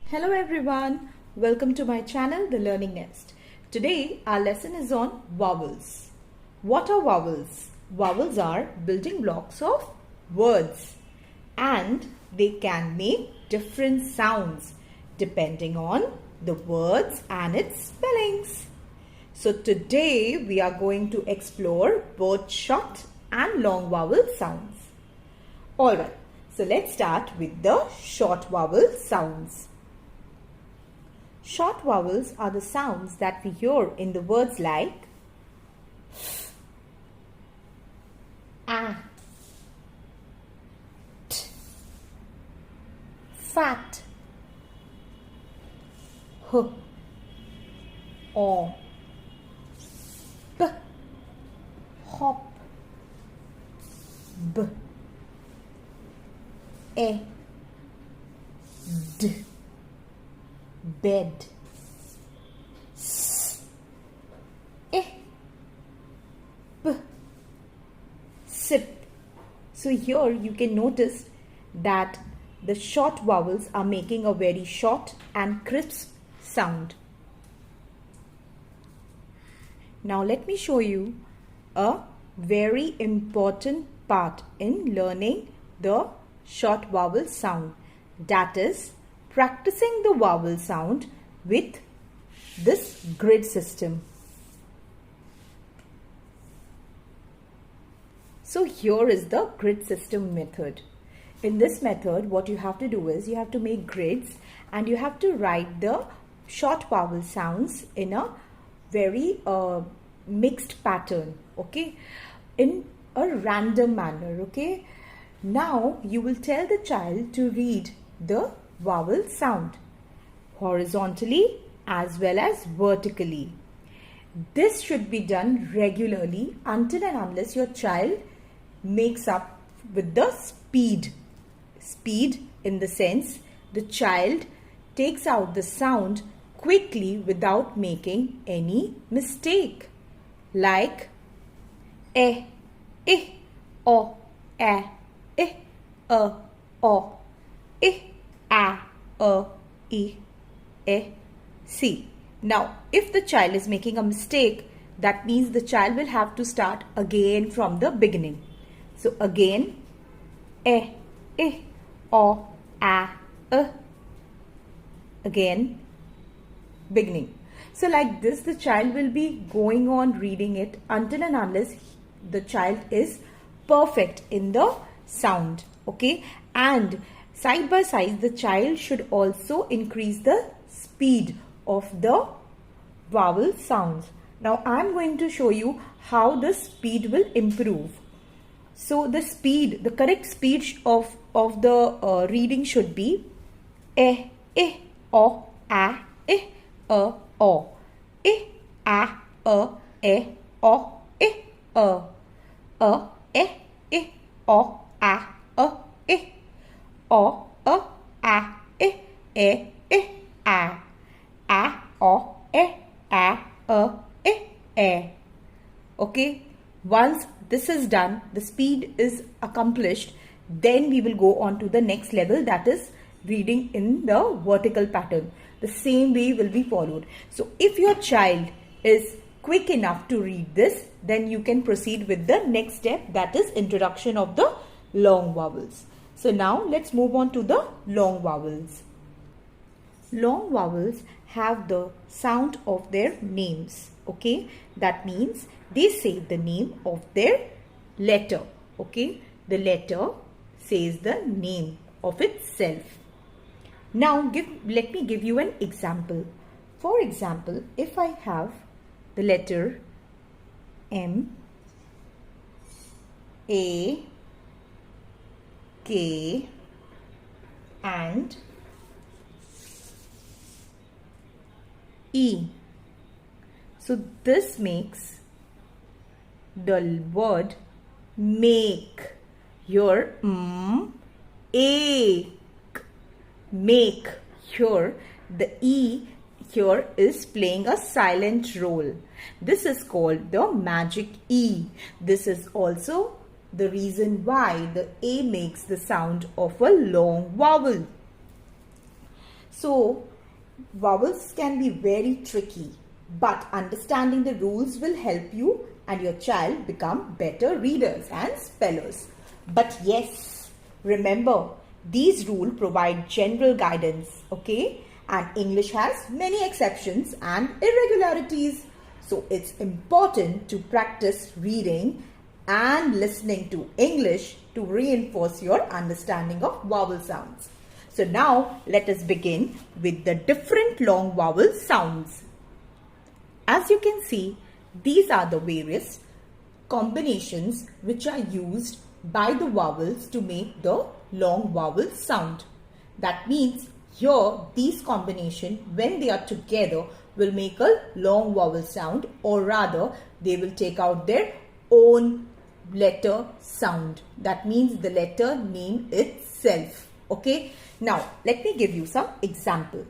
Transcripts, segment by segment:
Hello everyone, welcome to my channel The Learning Nest. Today our lesson is on vowels. What are vowels? Vowels are building blocks of words and they can make different sounds depending on the words and its spellings. So today we are going to explore both short and long vowel sounds. Alright, so let's start with the short vowel sounds. Short vowels are the sounds that we hear in the words like a, t, fat, h, o, p, hop, b, e, d, bed, s, e, p, sip. So here you can notice that the short vowels are making a very short and crisp sound. Now let me show you a very important part in learning the short vowel sound, that is practicing the vowel sound with this grid system. So here is the grid system method. In this method, what you have to do is you have to make grids and you have to write the short vowel sounds in a very mixed pattern, okay, in a random manner, okay. Now you will tell the child to read the vowel sound horizontally as well as vertically. This should be done regularly until and unless your child makes up with the speed. Speed in the sense the child takes out the sound quickly without making any mistake. Like e, o, e, o, I, a, I, e, c. Now, if the child is making a mistake, that means the child will have to start again from the beginning. So again, e, I, o, a, again, beginning. So like this, the child will be going on reading it until and unless the child is perfect in the sound, okay. And side by side, the child should also increase the speed of the vowel sounds. Now I am going to show you how the speed will improve. So the speed, the correct speed of the reading should be e, o, a, o, e, a, e, o, e, e, o, a, e, o, a, e, a, o, e. Okay, once this is done, the speed is accomplished, then we will go on to the next level, that is reading in the vertical pattern. The same way will be followed. So if your child is quick enough to read this, then you can proceed with the next step, that is introduction of the long vowels. So now let's move on to the long vowels. Long vowels have the sound of their names, okay. That means they say the name of their letter, okay. The letter says the name of itself. Now let me give you an example. For example, if I have the letter M, A, K and E. So this makes the word make. Here ache, make. Here the E here is playing a silent role. This is called the magic E. This is also the reason why the A makes the sound of a long vowel. So vowels can be very tricky, but understanding the rules will help you and your child become better readers and spellers. But yes, remember, these rules provide general guidance, okay? And English has many exceptions and irregularities. So it's important to practice reading and listening to English to reinforce your understanding of vowel sounds. So now let us begin with the different long vowel sounds. As you can see, these are the various combinations which are used by the vowels to make the long vowel sound. That means here these combinations, when they are together, will make a long vowel sound, or rather they will take out their own letter sound. That means the letter name itself. Okay. Now let me give you some example.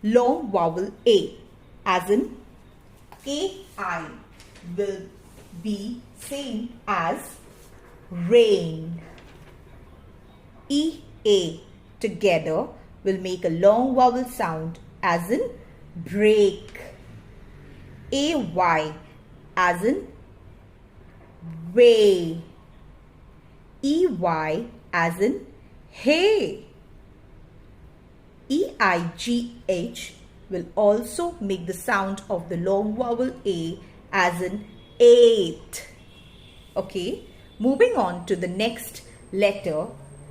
Long vowel A, as in AI, will be same as rain. EA together will make a long vowel sound as in break. AY as in way. EY as in hey. EIGH will also make the sound of the long vowel A as in eight. Okay, moving on to the next letter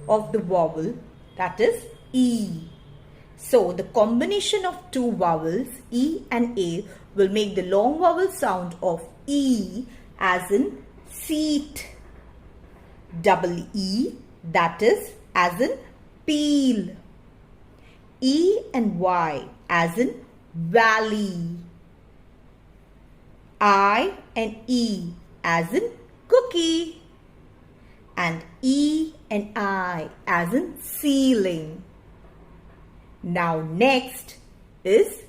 of the vowel, that is E. So the combination of two vowels E and A will make the long vowel sound of E as in seat. Double E, that is as in peel. E and Y as in valley. I and E as in cookie. And E and I as in ceiling. Now next is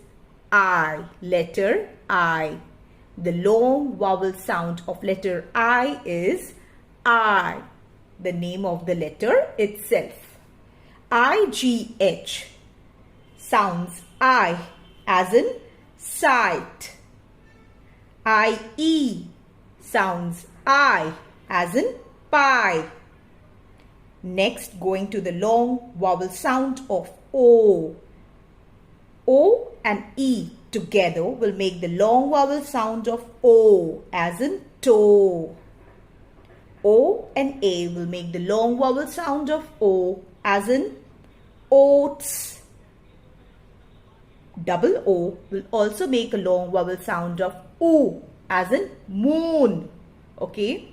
I, letter I. The long vowel sound of letter I is I, the name of the letter itself. IGH sounds I as in sight. IE sounds I as in pie. Next, going to the long vowel sound of O. O and E together will make the long vowel sound of O as in toe. O and A will make the long vowel sound of O as in oats. Double O will also make a long vowel sound of oo as in moon. Okay.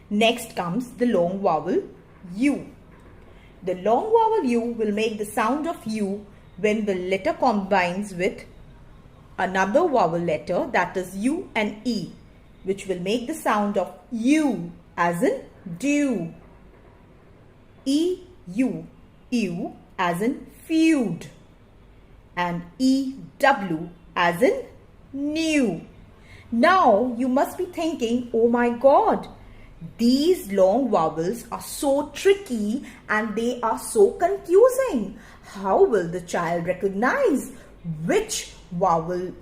Next comes the long vowel U. The long vowel U will make the sound of U when the letter combines with another vowel letter, that is U and E, which will make the sound of U as in dew. EU, ew as in feud. And EW as in new. Now you must be thinking, oh my God, these long vowels are so tricky and they are so confusing. How will the child recognize which vowel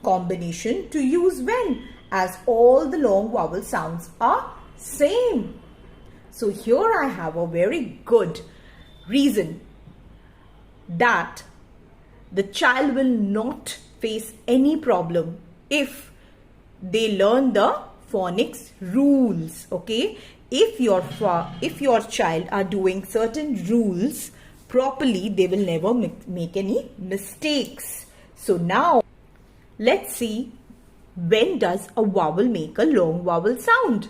combination to use when, as all the long vowel sounds are same? So here I have a very good reason that the child will not face any problem if they learn the phonics rules. Okay, if your child are doing certain rules properly, they will never make any mistakes. So now let's see, when does a vowel make a long vowel sound?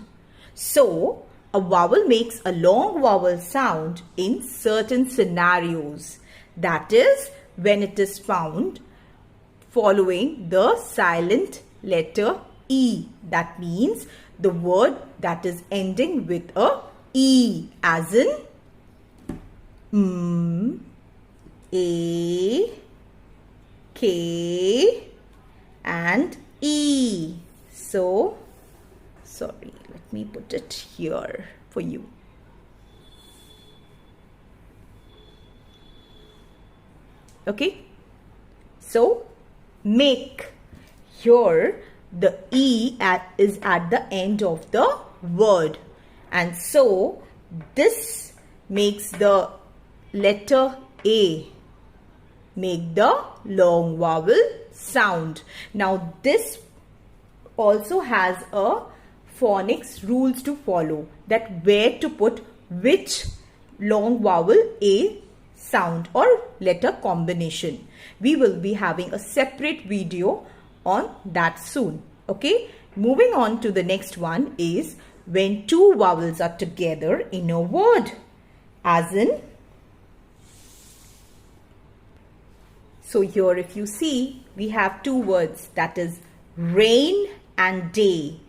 So a vowel makes a long vowel sound in certain scenarios. That is, when it is found following the silent letter E. That means the word that is ending with a E, as in A, K and E. So, sorry, let me put it here for you. Okay, so make. Here the E is at the end of the word, and so this makes the letter A make the long vowel sound. Now this also has a phonics rules to follow, that where to put which long vowel A sound or letter combination. We will be having a separate video on that soon. Okay, moving on to the next one is when two vowels are together in a word, as in, so here if you see, we have two words, that is rain and day.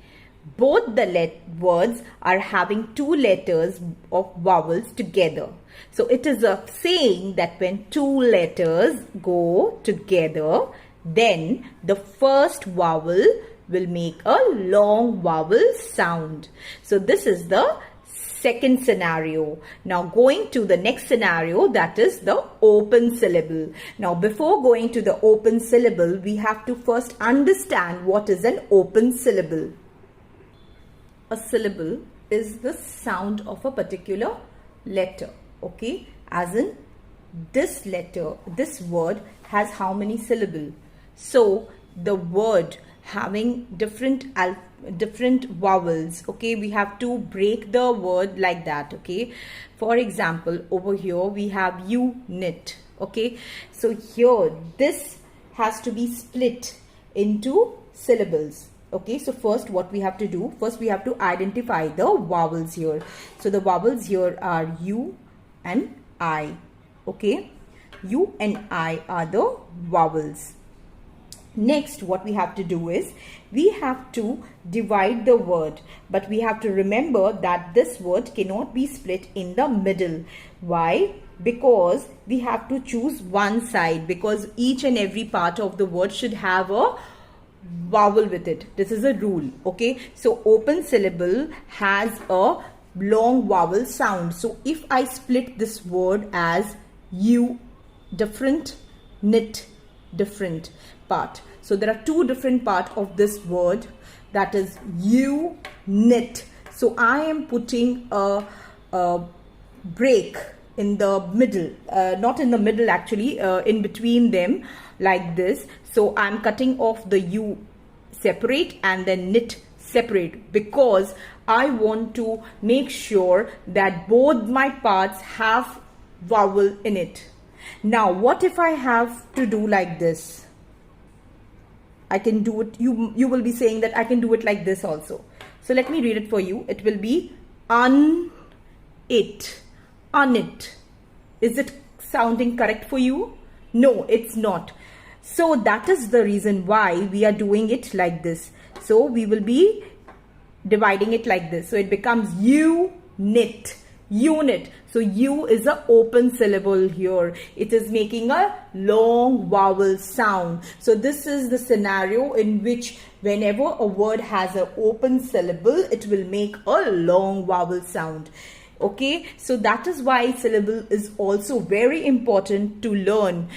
Both the words are having two letters of vowels together. So it is a saying that when two letters go together, then the first vowel will make a long vowel sound. So this is the second scenario. Now going to the next scenario, that is the open syllable. Now before going to the open syllable, we have to first understand what is an open syllable. A syllable is the sound of a particular letter. Okay, as in this letter, this word has how many syllables? So the word having different vowels, okay, we have to break the word like that. Okay, for example, over here we have unit. Okay, so here this has to be split into syllables. Okay, so first what we have to do, first we have to identify the vowels here. So the vowels here are U and I. Okay, U and I are the vowels. Next, what we have to do is we have to divide the word, but we have to remember that this word cannot be split in the middle. Why? Because we have to choose one side, because each and every part of the word should have a vowel with it. This is a rule. Okay, so open syllable has a long vowel sound. So if I split this word as U, different, knit, different part. So there are two different parts of this word, that is U, knit. So I am putting a break in the middle, not in the middle actually, in between them like this. So I'm cutting off the U separate and then knit separate, because I want to make sure that both my parts have vowel in it. Now what if I have to do like this? I can do it, you will be saying that I can do it like this also. So let me read it for you. It will be it. Is it sounding correct for you? No, it's not. So that is the reason why we are doing it like this. So we will be dividing it like this. So it becomes unit. So U is an open syllable here. It is making a long vowel sound. So this is the scenario in which whenever a word has an open syllable, it will make a long vowel sound. Okay, so that is why syllable is also very important to learn.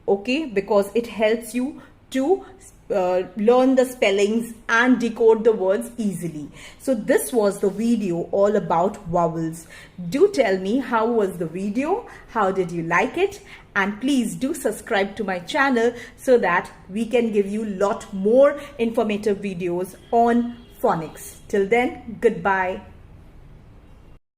Okay, because it helps you to learn the spellings and decode the words easily. So this was the video all about vowels. Do tell me how was the video, how did you like it, and please do subscribe to my channel so that we can give you lot more informative videos on phonics. Till then, goodbye.